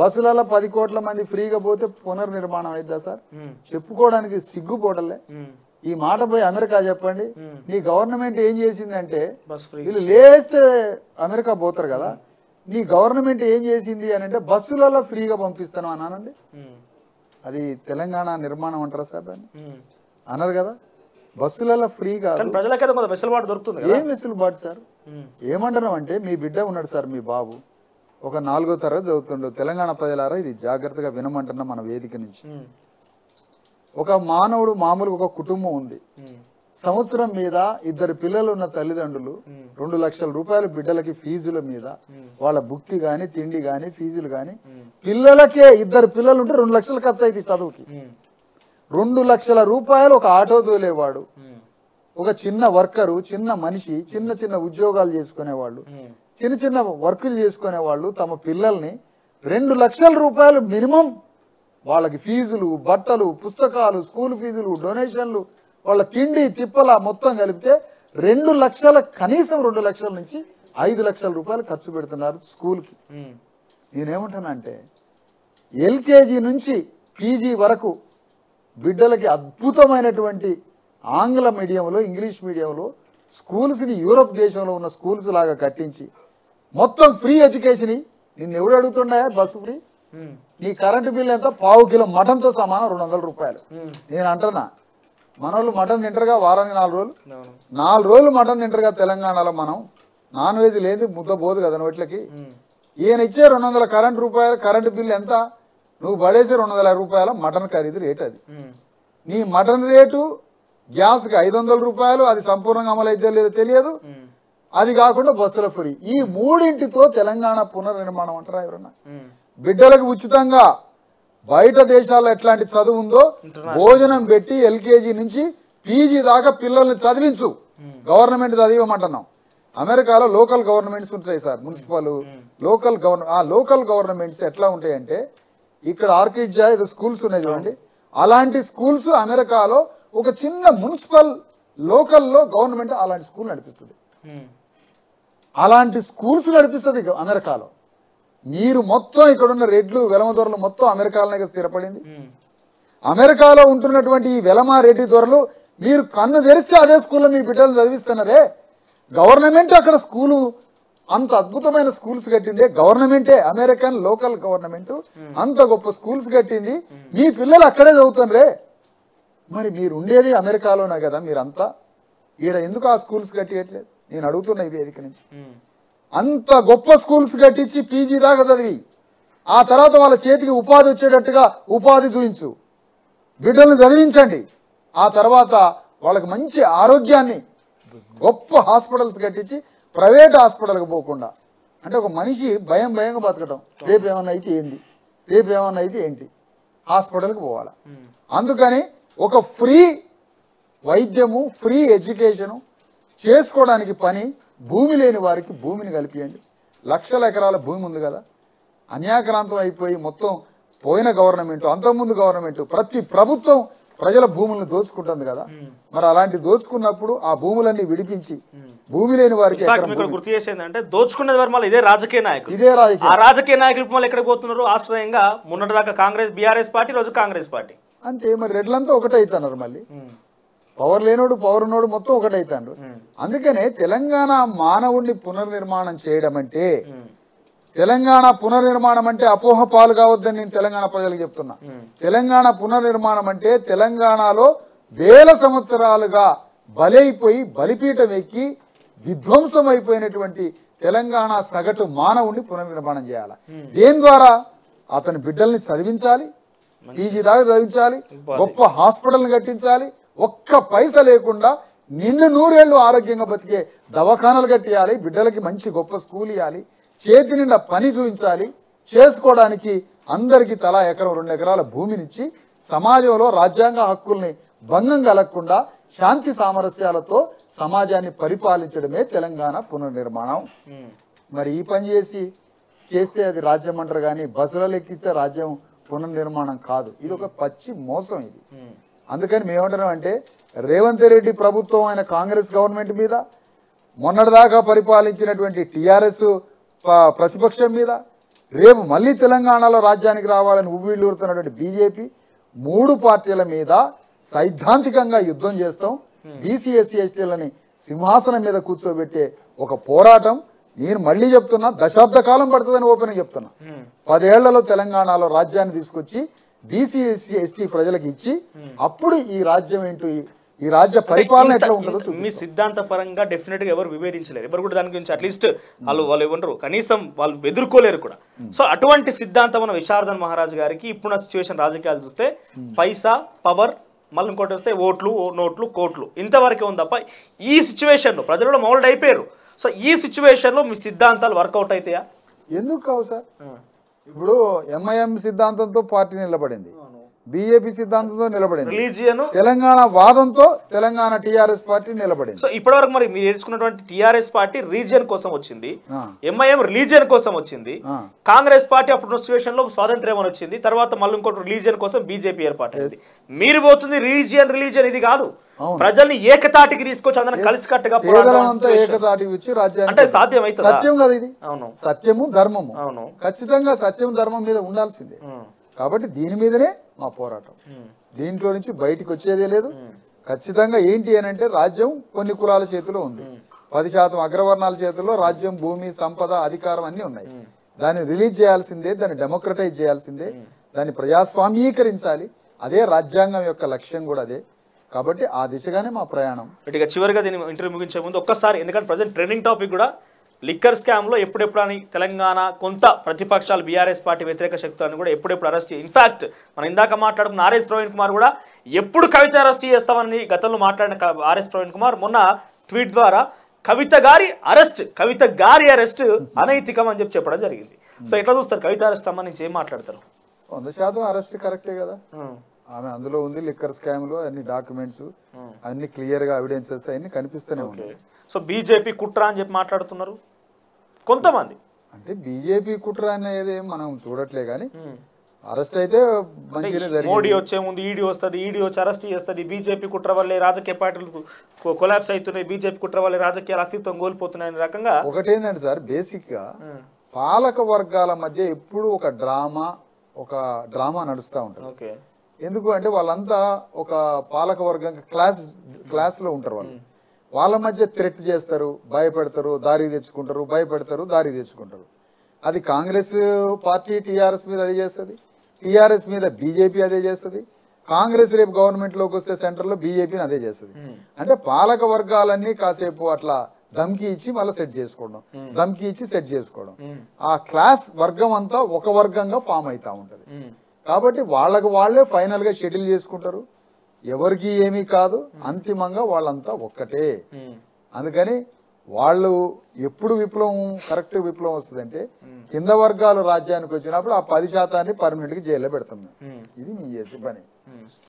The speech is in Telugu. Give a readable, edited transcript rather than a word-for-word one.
బస్సులలో 10 కోట్ల మంది ఫ్రీగా పోతే పునర్నిర్మాణం అయిద్దా సార్? చెప్పుకోవడానికి సిగ్గుపోవడలే. ఈ మాట పోయి అమెరికా చెప్పండి, నీ గవర్నమెంట్ ఏం చేసిందంటే, వీళ్ళు లేస్తే అమెరికా పోతారు కదా, నీ గవర్నమెంట్ ఏం చేసింది అని అంటే బస్సులలో ఫ్రీగా పంపిస్తాను అన్నానండి. అది తెలంగాణ నిర్మాణం అంటారా సార్? దాన్ని అన్నారు కదా, బస్సులలో ఫ్రీగా. ఏం వెసులుబాటు సార్? ఏమంటున్నాం అంటే, మీ బిడ్డ ఉన్నాడు సార్, మీ బాబు ఒక 4వ తరగతి చదువుతుండో. తెలంగాణ ప్రజలారా ఇది జాగ్రత్తగా వినమంటున్నా మన వేదిక నుంచి. ఒక మానవుడు మామూలుగా ఒక కుటుంబం ఉంది, సంవత్సరం మీద 2 పిల్లలు ఉన్న తల్లిదండ్రులు 2 లక్షల రూపాయలు బిడ్డలకి ఫీజుల మీద, వాళ్ళ బుక్కి గాని తిండి గాని ఫీజులు గాని, పిల్లలకే 2 పిల్లలు ఉంటే 2 లక్షలు ఖర్చు అయితే చదువుకి. 2 లక్షల రూపాయలు ఒక ఆటో తోలేవాడు, ఒక చిన్న వర్కరు, చిన్న మనిషి, చిన్న చిన్న ఉద్యోగాలు చేసుకునేవాళ్ళు, చిన్న చిన్న వర్కులు చేసుకునేవాళ్ళు తమ పిల్లల్ని 2 లక్షల రూపాయలు మినిమం వాళ్ళకి ఫీజులు, బట్టలు, పుస్తకాలు, స్కూల్ ఫీజులు, డొనేషన్లు, వాళ్ళ తిండి తిప్పల మొత్తం కలిపితే 2 లక్షల, కనీసం 2 లక్షల నుంచి 5 లక్షల రూపాయలు ఖర్చు పెడుతున్నారు స్కూల్కి. నేనేమంటానంటే, ఎల్కేజీ నుంచి పీజీ వరకు బిడ్డలకి అద్భుతమైనటువంటి ఆంగ్ల మీడియంలో, ఇంగ్లీష్ మీడియంలో స్కూల్స్ని యూరోప్ దేశంలో ఉన్న స్కూల్స్ లాగా కట్టించి మొత్తం ఫ్రీ ఎడ్యుకేషన్. నిన్ను ఎవడు అడుగుతున్నాయా బస్సు ఫ్రీ? నీ కరెంటు బిల్ ఎంత? 1/2 కిలో మటన్తో సమానం 200 రూపాయలు. నేను అంటున్నా, మనోళ్ళు మటన్ తింటారుగా వారానికి 4 రోజులు మటన్ తింటారుగా తెలంగాణలో. మనం నాన్ వెజ్ లేదు, ముద్ద పోదు కదా నోట్లకి. ఈయన ఇచ్చే 200 రూపాయలు కరెంటు బిల్ ఎంత? నువ్వు పడేసే 200 రూపాయల మటన్ ఖరీదు రేటు అది. నీ మటన్ రేటు గ్యాస్కి 500 రూపాయలు, అది సంపూర్ణంగా అమలు అయితే లేదో తెలియదు. అది కాకుండా బస్సుల ఫ్రీ. ఈ 3టితో తెలంగాణ పునర్నిర్మాణం అంటారా ఎవరన్నా? బిడ్డలకు ఉచితంగా బయట దేశాల్లో ఎట్లాంటి చదువు ఉందో భోజనం పెట్టి ఎల్కేజీ నుంచి పీజీ దాకా పిల్లల్ని చదివించు. గవర్నమెంట్ చదివమంటున్నాం. అమెరికాలో లోకల్ గవర్నమెంట్స్ ఉంటాయి సార్, మున్సిపల్ లోకల్ గవర్నమెంట్స్ ఎట్లా ఉంటాయంటే, ఇక్కడ ఆర్కిడ్జా ఏదో స్కూల్స్ ఉన్నాయి చూడండి, అలాంటి స్కూల్స్ అమెరికాలో ఒక చిన్న మున్సిపల్ లోకల్లో గవర్నమెంట్ అలాంటి స్కూల్ నడిపిస్తుంది. అలాంటి స్కూల్స్ నడిపిస్తుంది అమెరికాలో. మీరు మొత్తం ఇక్కడున్న రెడ్లు వెలమ మొత్తం అమెరికాలోనే స్థిరపడింది. అమెరికాలో ఉంటున్నటువంటి ఈ వెలమ రెడ్డి దొరలు మీరు కన్ను తెరిస్తే అదే స్కూల్లో మీ బిడ్డలు చదివిస్తున్నారే. గవర్నమెంట్ అక్కడ స్కూలు, అంత అద్భుతమైన స్కూల్స్ కట్టిందే గవర్నమెంటే. అమెరికన్ లోకల్ గవర్నమెంట్ అంత గొప్ప స్కూల్స్ కట్టింది, మీ పిల్లలు అక్కడే చదువుతున్నారే. మరి మీరు ఉండేది అమెరికాలోనే కదా, మీరంతా ఈడ ఎందుకు ఆ స్కూల్స్ కట్టియట్లేదు? నేను అడుగుతున్నా ఈ వేదిక నుంచి. అంత గొప్ప స్కూల్స్ కట్టించి పీజీ దాకా చదివి ఆ తర్వాత వాళ్ళ చేతికి ఉపాధి వచ్చేటట్టుగా ఉపాధి చూపించు, బిడ్డలను చదివించండి. ఆ తర్వాత వాళ్ళకి మంచి ఆరోగ్యాన్ని, గొప్ప హాస్పిటల్స్ కట్టించి ప్రైవేట్ హాస్పిటల్కి పోకుండా. అంటే ఒక మనిషి భయంగా బతకడం, రేపు ఏమన్నా అయితే ఏంది, రేపు ఏమన్నా అయితే ఏంటి, హాస్పిటల్కి పోవాలా. అందుకని ఒక ఫ్రీ వైద్యము, ఫ్రీ ఎడ్యుకేషను చేసుకోవడానికి పని, భూమి లేని వారికి భూమిని కల్పియండి. లక్షల ఎకరాల భూమి ఉంది కదా, అన్యాక్రాంతం అయిపోయి మొత్తం పోయిన గవర్నమెంట్, అంతకుముందు గవర్నమెంట్, ప్రతి ప్రభుత్వం ప్రజల భూములను దోచుకుంటుంది కదా. మరి అలాంటి దోచుకున్నప్పుడు ఆ భూములన్నీ విడిపించి భూమి లేని వారికి గుర్తు చేసేది అంటే, దోచుకునేది వరకు ఇదే రాజకీయ నాయకులు, ఆ రాజకీయ నాయకులు మళ్ళీ ఎక్కడికి పోతున్నారు? ఆశ్రయంగా మొన్నటిదాకా కాంగ్రెస్, బీఆర్ఎస్ పార్టీ, రోజు కాంగ్రెస్ పార్టీ అంతే. మరి రెడ్లంతా ఒకటే అవుతున్నారు, మళ్ళీ పవర్ లేనోడు పవర్ ఉన్నోడు మొత్తం ఒకటే అవుతాడు. అందుకనే తెలంగాణ మానవుడిని పునర్నిర్మాణం చేయడం అంటే, తెలంగాణ పునర్నిర్మాణం అంటే అపోహ పాలు కావద్దని నేను తెలంగాణ ప్రజలకు చెప్తున్నా. తెలంగాణ పునర్నిర్మాణం అంటే తెలంగాణలో 1000 సంవత్సరాలుగా బలైపోయి బలిపీఠం ఎక్కి విధ్వంసం అయిపోయినటువంటి తెలంగాణ సగటు మానవుడిని పునర్నిర్మాణం చేయాలి. దేని ద్వారా? అతని బిడ్డల్ని చదివించాలి, పీజీ దాకా చదివించాలి, గొప్ప హాస్పిటల్ని కట్టించాలి, ఒక్క పైసా లేకుండా నిండు 100 ఏళ్ళు ఆరోగ్యంగా బతికే దవాఖానాలు కట్టియాలి, బిడ్డలకి మంచి గొప్ప స్కూల్ ఇవ్వాలి, చేతి నిండా పని చూపించాలి, చేసుకోవడానికి అందరికీ తలా 1 ఎకరం 2 ఎకరాల భూమినిచ్చి సమాజంలో రాజ్యాంగ హక్కుల్ని భంగం కలగకుండా శాంతి సామరస్యాలతో సమాజాన్ని పరిపాలించడమే తెలంగాణ పునర్నిర్మాణం. మరి ఈ పని చేస్తే అది రాజ్యం అంటారు, కానీ బస్సులలో ఎక్కిస్తే రాజ్యం పునర్నిర్మాణం కాదు. ఇది ఒక పచ్చి మోసం ఇది. అందుకని మేమంటున్నాం అంటే, రేవంత్ రెడ్డి ప్రభుత్వం అయిన కాంగ్రెస్ గవర్నమెంట్ మీద, మొన్నటిదాకా పరిపాలించినటువంటి టీఆర్ఎస్ ప్రతిపక్షం మీద, రేపు మళ్ళీ తెలంగాణలో రాజ్యానికి రావాలని ఉవ్విళ్ళూరుతున్నటువంటి బీజేపీ 3 పార్టీల మీద సైద్ధాంతికంగా యుద్ధం చేస్తాం. బీసీ ఎస్సీ ఎస్టీలని సింహాసనం మీద కూర్చోబెట్టే ఒక పోరాటం. నేను మళ్ళీ చెప్తున్నా, దశాబ్ద కాలం పడుతుందని ఓపెన్ చెప్తున్నా. 10 ఏళ్లలో తెలంగాణలో రాజ్యాన్ని తీసుకొచ్చి బీసీ ఎస్సీ ఎస్టీ ప్రజలకు ఇచ్చి అప్పుడు ఈ రాజ్యం ఏంటో ఈ రాజ్య పరిపాలన ఎట్లా ఉంటుందో మీ సిద్ధాంత పరంగా డెఫినెట్ గా ఎవరు వివేదించలేరు, ఎవరు కూడా దాని గురించి అట్లీస్ట్ వాళ్ళు ఏమంటారు కనీసం వాళ్ళు ఎదుర్కోలేరు కూడా. సో అటువంటి సిద్ధాంతం మన విశారదన్ మహారాజ్ గారికి ఇప్పుడున్న సిచ్యువేషన్ రాజకీయాలు చూస్తే పైసా పవర్ మళ్ళీ ఇంకోటి వస్తే ఓట్లు నోట్లు కోట్లు ఇంతవరకే ఉంది తప్ప ఈ సిచ్యువేషన్లో ప్రజలు కూడా మౌల్డ్ అయిపోయారు. సో ఈ సిచ్యువేషన్లో మీ సిద్ధాంతాలు వర్కౌట్ అవుతాయా? ఎందుకు కావు సార్? ఇప్పుడు ఎంఐఎం సిద్ధాంతంతో పార్టీ నిలబడింది, బీజేపీ సిద్ధాంతంతో నిలబడింది, రిలీజియన్ తెలంగాణ వాదంతో తెలంగాణ టీఆర్ఎస్ పార్టీ నిలబడింది. సో ఇప్పటివరకు మరి మీరు నేర్చుకున్నటువంటి టీఆర్ఎస్ పార్టీ రీజియన్ కోసం వచ్చింది, ఎంఐఎం రిలీజియన్ కోసం వచ్చింది, కాంగ్రెస్ పార్టీ అప్పుడు సిచ్యువేషన్ లో స్వాతంత్ర్యం అని వచ్చింది, తర్వాత మళ్ళీ ఇంకోటి రిలీజియన్ కోసం బీజేపీ ఏర్పాటైంది. మీరు పోతుంది రిలీజియన్ ఇది కాదు, ప్రజల్ని ఏకతాటికి తీసుకొచ్చి అందరం కలిసికట్టుగా ఏకతాటికి వచ్చి రాజ్యాన్ని అంటే సాధ్యం అవుతుంది. సత్యం కదా ఇది. అవును, సత్యము ధర్మము అవును, ఖచ్చితంగా సత్యం ధర్మం మీద ఉండాల్సిందే. కాబట్టి దీని మీదనే మా పోరాటం. దీంట్లో నుంచి బయటికి వచ్చేదే లేదు. ఖచ్చితంగా ఏంటి అని అంటే రాజ్యం కొన్ని కులాల చేతిలో ఉంది, 10% అగ్రవర్ణాల చేతుల్లో రాజ్యం, భూమి, సంపద, అధికారం అన్ని ఉన్నాయి. దాన్ని రిలీజ్ చేయాల్సిందే, దాన్ని డెమోక్రటైజ్ చేయాల్సిందే, దాన్ని ప్రజాస్వామీకరించాలి. అదే రాజ్యాంగం యొక్క లక్ష్యం కూడా అదే. కాబట్టి ఆ దిశగానే మా ప్రయాణం. ఇక చివరిగా దీన్ని ఇంటర్వ్యూ ముగించే ముందు ఒక్కసారి, ఎందుకంటే ప్రజెంట్ ట్రెండింగ్ టాపిక్ కూడా లిక్కర్ స్కామ్లో ఎప్పుడెప్పుడు అని తెలంగాణ కొంత ప్రతిపక్షాలు బీఆర్ఎస్ పార్టీ వ్యతిరేక శక్తులను కూడా ఎప్పుడెప్పుడు అరెస్ట్ ఇన్ఫాక్ట్ మనం ఇందాక మాట్లాడుకున్న ఆర్ఎస్ ప్రవీణ్ కుమార్ కూడా ఎప్పుడు కవిత అరెస్ట్ చేస్తామని గతంలో మాట్లాడిన ఆర్ఎస్ ప్రవీణ్ కుమార్ మొన్న ట్వీట్ ద్వారా కవిత గారి అరెస్ట్ అనైతికం అని చెప్పడం జరిగింది. సో ఎట్లా చూస్తారు కవిత అరెస్ట్ సంబంధించి ఏం మాట్లాడతారు? 100% అరెస్ట్ కరెక్టే కదా. ఆమె అందులో ఉంది, లిక్కర్ స్కామ్ లో అన్ని డాక్యుమెంట్స్ అన్ని క్లియర్ గా ఎవిడెన్సెస్ అన్ని కనిపిస్తూనే ఉన్నాయి. సో బీజేపీ కుట్ర అని చెప్పి మాట్లాడుతున్నారు కొంతమంది. అంటే బీజేపీ కుట్ర అనేది మనం చూడట్లే కానీ అరెస్ట్ అయితే మోడీ వచ్చే ముందు ఈడీ వస్తుంది, ఈడీ వచ్చి అరెస్ట్ చేస్తుంది, బీజేపీ కుట్ర వల్లే రాజకీయ పార్టీలు కొలాప్స్ అవుతున్నాయి, బీజేపీ కుట్ర వల్లే రాజకీయాల అస్తిత్వం కోల్పోతున్నాయి అనే రకంగా. ఒకటేంటంటే సార్, బేసిక్ గా పాలక వర్గాల మధ్య ఎప్పుడు ఒక డ్రామా నడుస్తూ ఉంటుంది. ఎందుకు అంటే వాళ్ళంతా ఒక పాలక వర్గం క్లాస్ లో ఉంటారు. వాళ్ళ మధ్య థ్రెట్ చేస్తారు, భయపెడతారు, దారి తెచ్చుకుంటారు, భయపెడతారు, దారి తెచ్చుకుంటారు. అది కాంగ్రెస్ పార్టీ టీఆర్ఎస్ మీద అదే చేస్తుంది, టీఆర్ఎస్ మీద బీజేపీ అదే చేస్తుంది, కాంగ్రెస్ రేపు గవర్నమెంట్ లోకి వస్తే సెంటర్ లో బీజేపీని అదే చేస్తుంది. అంటే పాలక వర్గాలన్నీ కాసేపు అట్లా ధమ్కి ఇచ్చి మళ్ళీ సెట్ చేసుకోవడం, ధమ్కి ఇచ్చి సెట్ చేసుకోవడం, ఆ క్లాస్ వర్గం అంతా ఒక వర్గంగా ఫామ్ అవుతా ఉంటది. కాబట్టి వాళ్ళే ఫైనల్ గా షెటిల్ చేసుకుంటారు, ఎవరికి ఏమీ కాదు, అంతిమంగా వాళ్ళంతా ఒక్కటే. అందుకని వాళ్ళు ఎప్పుడు కరెక్ట్ విప్లవం వస్తుందంటే కింద వర్గాలు రాజ్యానికి వచ్చినప్పుడు ఆ 10% పర్మనెంట్ గా జైల్లో పెడతాం. ఇది మీ చేసే పని.